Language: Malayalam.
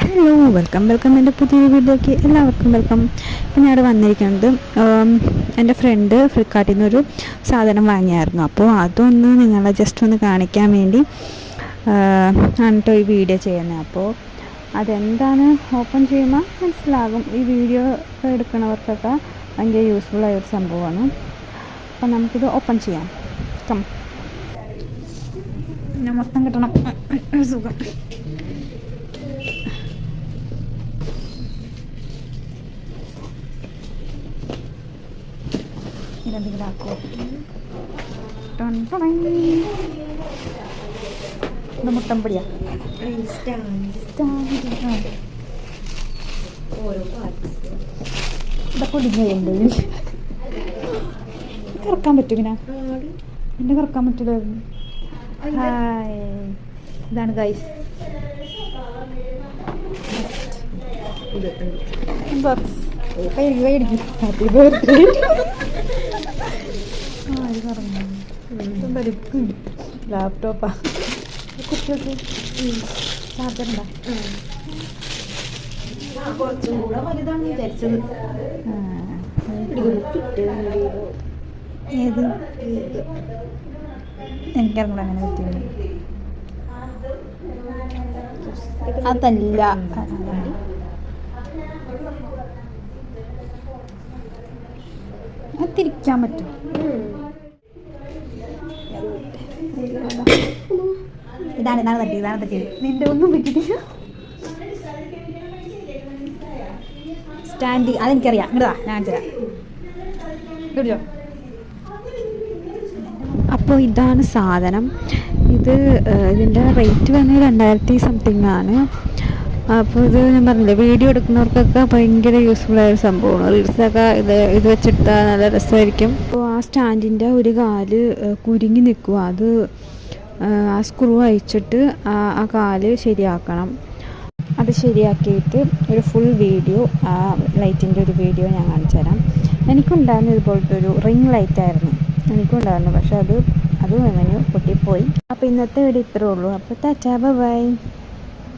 ഹലോ വെൽക്കം എൻ്റെ പുതിയൊരു വീഡിയോയ്ക്ക് എല്ലാവർക്കും വെൽക്കം. ഇപ്പം ഞാൻ വന്നിരിക്കുന്നത് എൻ്റെ ഫ്രണ്ട് ഫ്ലിപ്കാർട്ടിൽ നിന്നൊരു സാധനം വാങ്ങിയായിരുന്നു. അപ്പോൾ അതൊന്ന് നിങ്ങളെ ജസ്റ്റ് ഒന്ന് കാണിക്കാൻ വേണ്ടി ആണ് ഈ വീഡിയോ ചെയ്യുന്നത്. അപ്പോൾ അതെന്താണ് ഓപ്പൺ ചെയ്യുമ്പോൾ മനസ്സിലാകും. ഈ വീഡിയോ എടുക്കുന്നവർക്കൊക്കെ ഭയങ്കര യൂസ്ഫുള്ളായൊരു സംഭവമാണ്. അപ്പം നമുക്കിത് ഓപ്പൺ ചെയ്യാം. ഞാൻ മൊത്തം കിട്ടണം സുഖം. ഇതെന്തെങ്കിലും ആക്കുമോ? ഇത് മുട്ടമ്പടിയാ ഇതൊക്കെ ഒടിഞ്ഞുണ്ട്. കറക്കാൻ പറ്റും പിന്നെ എന്നെ കറക്കാൻ പറ്റില്ലായിരുന്നു. ഹായ്, ഇതാണ് ഗൈസ് ലാപ്ടോപ്പാ. കുട്ടികൾക്ക് ചാർജറുണ്ടോ? കുറച്ചും കൂടെ വലുതാണ് വിചാരിച്ചത്. ഏത് എനിക്കറിഞ്ഞൂടെ അങ്ങനെ പറ്റിയത്. അതല്ല, അത് തിരിക്കാൻ പറ്റും. ഇതാണ് തട്ടിയത്. നിന്റെ ഒന്നും പറ്റിയിട്ടില്ല. സ്റ്റാൻഡ് അതെനിക്കറിയാം. ഇങ്ങോട്ടാ ഞാൻ തരാം. കിട്ടിയോ? അപ്പോൾ ഇതാണ് സാധനം. ഇതിൻ്റെ റേറ്റ് വന്നത് 2000 സംതിങ് ആണ്. അപ്പോൾ ഇത് ഞാൻ പറഞ്ഞില്ലേ, വീഡിയോ എടുക്കുന്നവർക്കൊക്കെ ഭയങ്കര യൂസ്ഫുള്ളായൊരു സംഭവമാണ്. റീൽസൊക്കെ ഇത് വെച്ചെടുത്താൽ നല്ല രസമായിരിക്കും. അപ്പോൾ ആ സ്റ്റാൻഡിൻ്റെ ഒരു കാല് കുരുങ്ങി നിൽക്കുക. അത് ആ സ്ക്രൂ അയച്ചിട്ട് ആ കാല് ശരിയാക്കണം. അത് ശരിയാക്കിയിട്ട് ഒരു ഫുൾ വീഡിയോ, ആ ലൈറ്റിൻ്റെ ഒരു വീഡിയോ ഞാൻ കാണിച്ചു തരാം. എനിക്കുണ്ടായിരുന്ന ഇതുപോലത്തെ ഒരു റിംഗ് ലൈറ്റായിരുന്നു എനിക്കുണ്ടായിരുന്നു. പക്ഷെ അത് എങ്ങനെ പൊട്ടിപ്പോയി. അപ്പോൾ ഇന്നത്തെ വീഡിയോ ഇത്രേ ഉള്ളൂ. അപ്പോൾ ടാറ്റാ ബൈ.